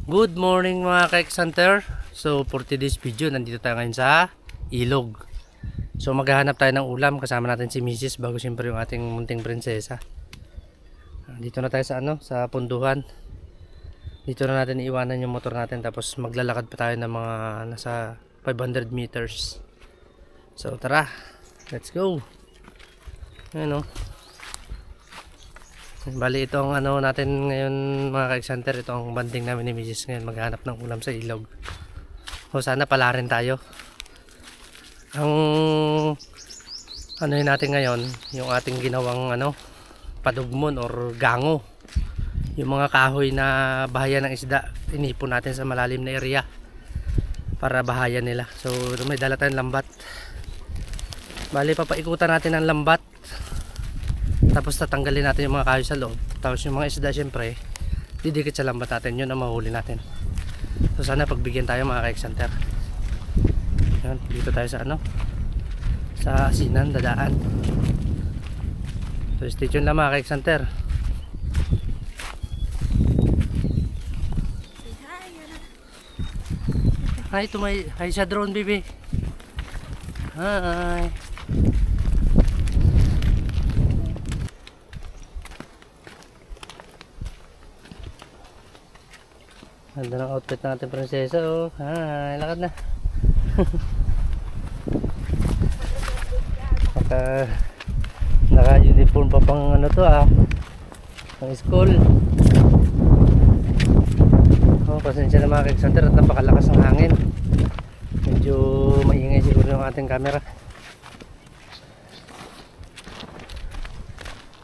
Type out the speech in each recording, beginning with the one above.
Good morning mga Kaix Hunter. So for today's video, nandito tayo ngayon sa ilog. So maghahanap tayo ng ulam, kasama natin si Mrs. bago siyempre yung ating munting prinsesa. Dito na tayo sa sa punduhan. Dito na natin iiwanan yung motor natin, tapos maglalakad pa tayo ng mga nasa 500 meters. So tara, let's go. Ayun o. Bali ito ang natin ngayon mga Kaix Hunter. Ito ang banding namin ni Mrs. ngayon, maghanap ng ulam sa ilog. O sana pala rin tayo. Ang yun natin ngayon, yung ating ginawang padugmon or gango. Yung mga kahoy na bahayan ng isda, inipon natin sa malalim na area para bahayan nila. So may dala tayong lambat. Bali papaikutan natin ang lambat, tapos tatanggalin natin yung mga kahoy sa loob. Tapos yung mga isda syempre didikit sa lambat natin, yun ang mahuli natin. So sana pagbigyan tayo mga Kaix Hunter. Yan, dito tayo sa sa asinan, dadaan. So stay tuned lang mga Kaix Hunter. Hi to my, hi sa drone baby. Hi. Ganda ng outfit natin prinsesa oh. Hi, lakad na. Naka-uniform pa pang to pang school. Oh, pasensya na mga Kaix Hunter at napakalakas ng hangin. Medyo maingay siguro yung ating camera.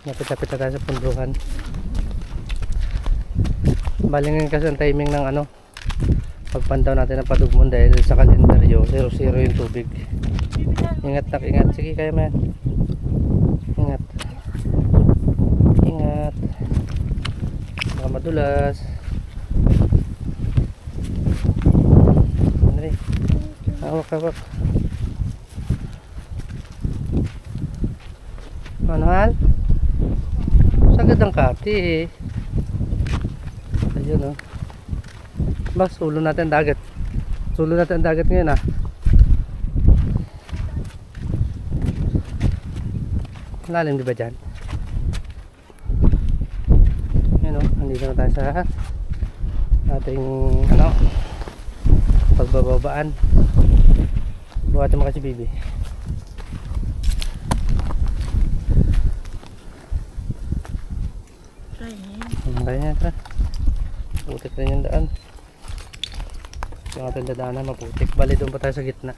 Napit-tapit na tayo sa punduhan. Balingin kasi ang timing ng pagpandaw natin ng padugmon dahil sa kalendaryo 00 yung tubig. Ingat nak, ingat. Sige, kaya man. Ingat. Ingat. Baka madulas. Andali. Hawak, hawak. Manual? Sagad ang kati eh. Ayun Bas, sulo natin dagat. Sulo natin dagat ngayon Lalim di ba dyan? Ayun nandito na tayo sa ating pagbababaan. Buhatin mo kasi bibi. Kaya tara. Putik rin yung daan. Yung ating dadaanan maputik. Bali doon pa tayo sa gitna.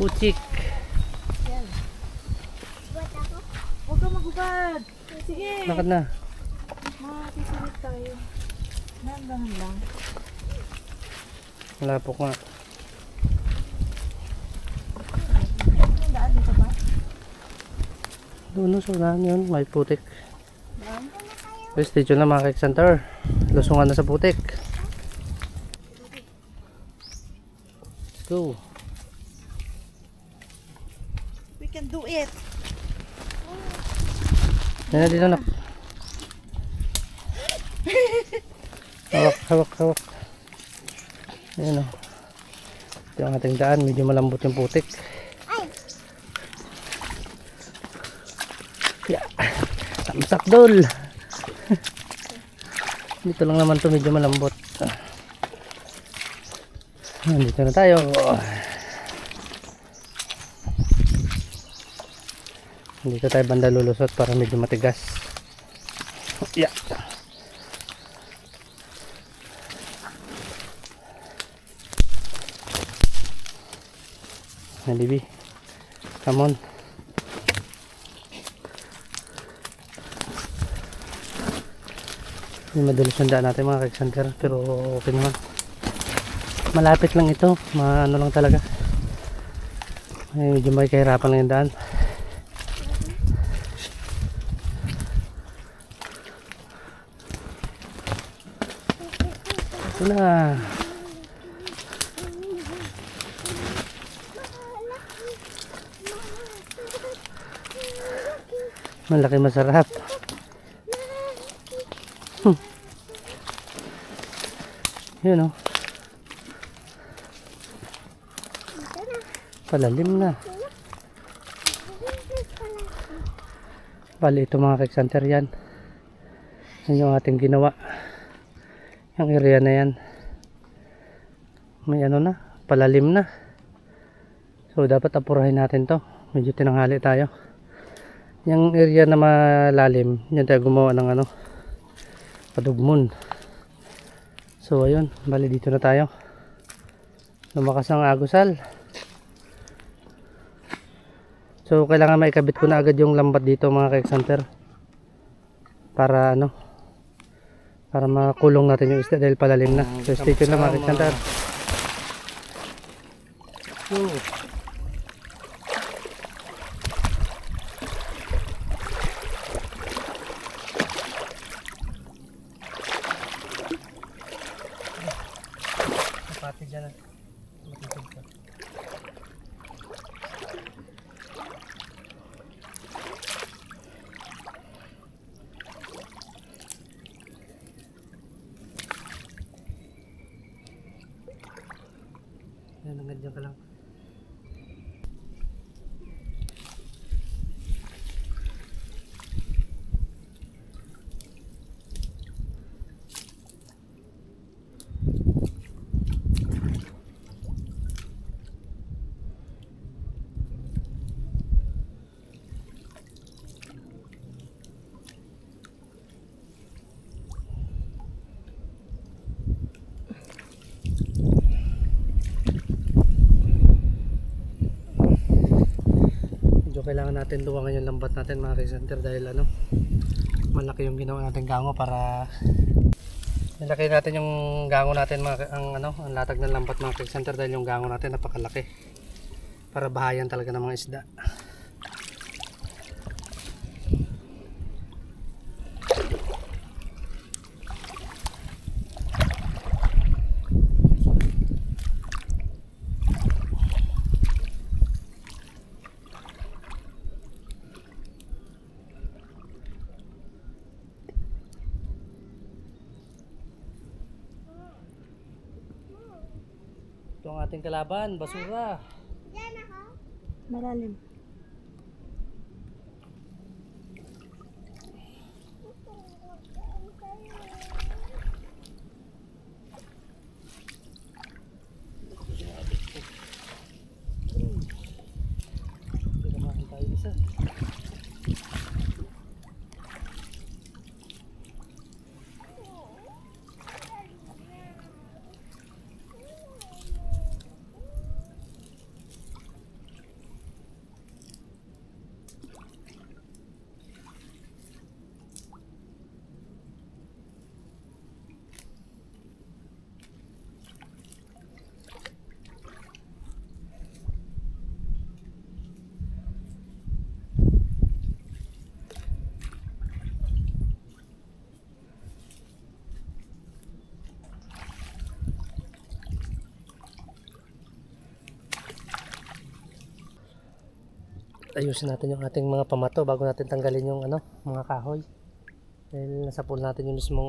Putik. Huwag ka maghubad. Sige. Lakad na. Makakisulit tayo. Nandahan lang. Malapok nga. Daan dito ba? Doon sa unahan yun, may putik. Stay tuned na mga Kaix Hunter. Lusungan na sa putik. Let's go. We can do it. Yan na dito na. Hawak, hawak, hawak. Ayan ito yung ating daan. Medyo malambot yung putik. Yeah. Tamsak dol. Dito lang naman to, medyo malambot. Nandito na tayo. Dito tayo banda lulusot para medyo matigas. Yeah. Nah, Bibi. Come on. Madulas yung daan natin mga Kaix Hunter, pero okay naman. Malapit lang ito, lang talaga. Medyo may kahirapan lang yung daan. Ito na. Malaki masarap. Yun oh. Palalim na. Bali ito mga keksanter yan. Yan yung ating ginawa. Yung area na yan. May ano na. Palalim na. So dapat apurahin natin to. Medyo tinanghali tayo. Yung area na malalim. Yan tayo gumawa ng ano. Padugmon. So ayun. Bali dito na tayo. Lumakas ang agusal. So kailangan maikabit ko na agad yung lambat dito mga keksanter. Para ano. Para makulong natin yung isda dahil palalim na. So stay tuned lang mga keksanter. Pati dyan na. Matitid ka. Yan, hanggang dyan ka lang. Kailangan natin luwangan yung lambat natin mga keksanter dahil ano malaki yung ginawa natin gango para nilaki natin yung gango natin ang latag ng lambat mga keksanter dahil yung gango natin napakalaki para bahayan talaga ng mga isda. Ito ang ating kalaban, basura. Malalim. Pinamahin tayo isa. Ayusin natin yung ating mga pamato bago natin tanggalin yung mga kahoy. Dahil nasa pool natin yung mismong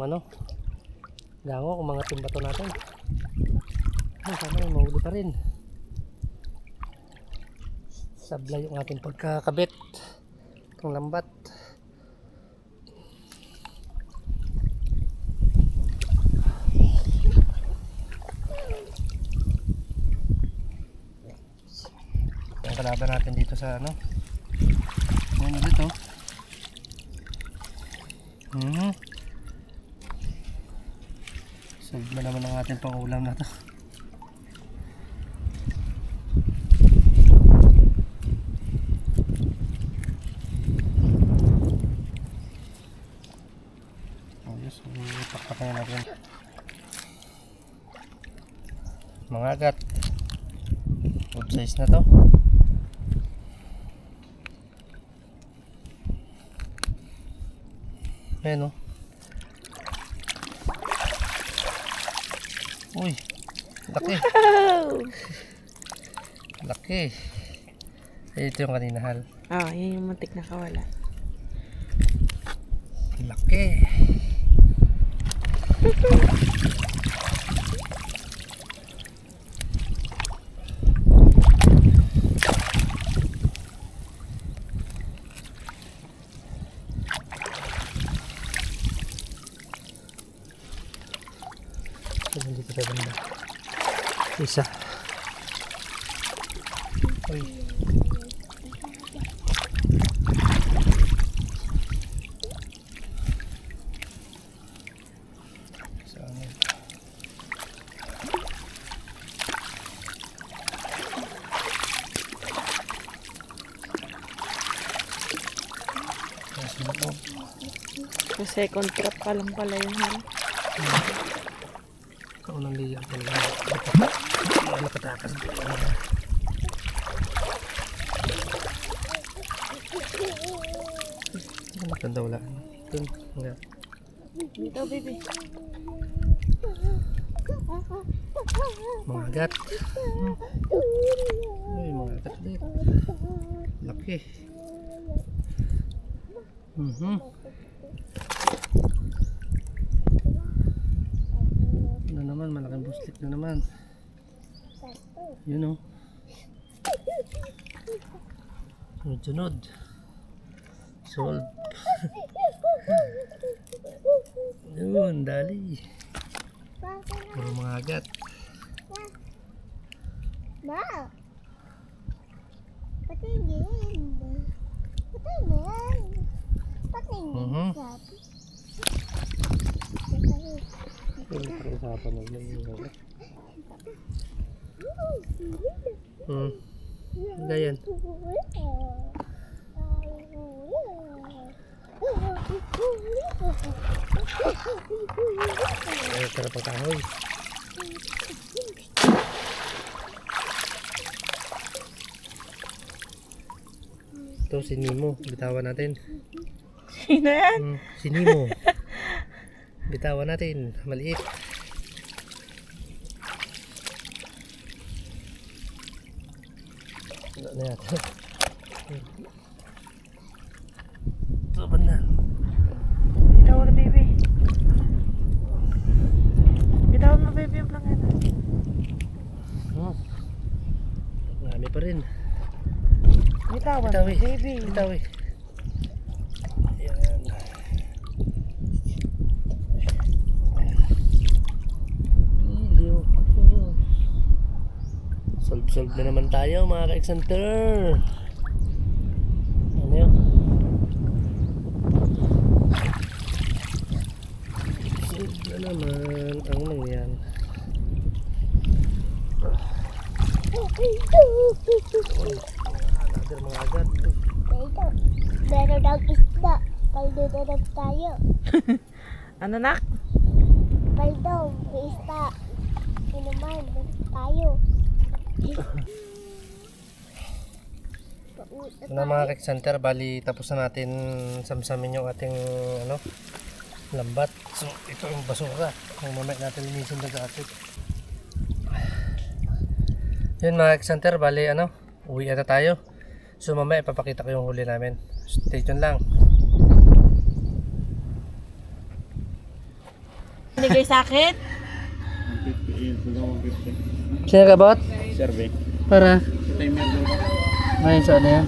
gango kung mga timbato natin. Ay, sana yung mahuli pa rin. Sablay yung ating pagkakabit ng lambat. Yung kalaban natin dito sa ano dito. Solve na naman ang ating pangulam na to. Ayos, pakpakan natin. Mga agat. Good size na to. Ayan o. Uy, laki. Laki. Ito yung kanina hal. Ah, yun yung muntik na kawala. Laki. Dito sa banda. Isa. Uy. Sana. Sa second trap pa lang pala yun. Ikaw nang liyak talaga. Ano katakas dito? Ano maganda wala? Dun. Nga. Dito, baby. Mga agat. Uy, mga agat ulit. Laki. Ano naman, malaking buslit na naman. Yun o. Sunod-sunod. Solve. Yun, dali. Puro mga agat. Ma, patingin. Patingin. Patingin. Sabi. Ito yung pag-usapan na yun. Ganyan. Ay, tara pa kahoy. Ito si Nemo, bitawan natin. Sino yan? Si Nemo. Bitawan natin, maliit. Wala na yata. Ito ba na? Bitawan na, baby. Bitawan mo, baby, yung plangeta. Marami pa rin. Bitawan, Bitawi, baby. bitawi. Ayan. Iliw ko. Solve na naman tayo mga ka-Exanter. Ano yun? Solve na naman ang nangyari. Another mga agat. Dito. Meron daw isda. Paldo tayo. Ano, nak? Paldo, may isda. Inuman, tayo. Ito na mga ka-Exanter, bali tapos na natin samsamin yung ating ano, lambat. So ito yung basura. Kung mamaya natin linisin na gatot. Yun mga ka-Exanter, bali ano, uwi na tayo. So mamaya ipapakita ko yung huli namin. Stay tuned lang. Binigay sa akin? Sino ka bot? Survey. Para? Timer daw ba? Ngayon sa ano yan?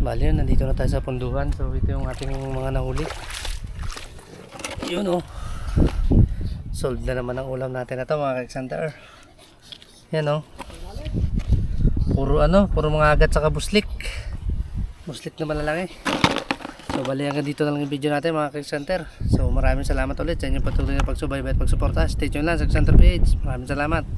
Bali yun, nandito na tayo sa punduhan. So ito yung ating mga nahuli. Yun oh. Solved na naman ang ulam natin na ito mga ka-Exanter. Yan oh. Puro ano, puro mga agat sa buslik. Buslik na malalaki. So bali hanggang dito na lang yung video natin mga ka-Exanter. So maraming salamat ulit sa inyong patuloy na pagsubaybay at pagsuporta. Stay tuned lang sa Exanter page. Maraming salamat.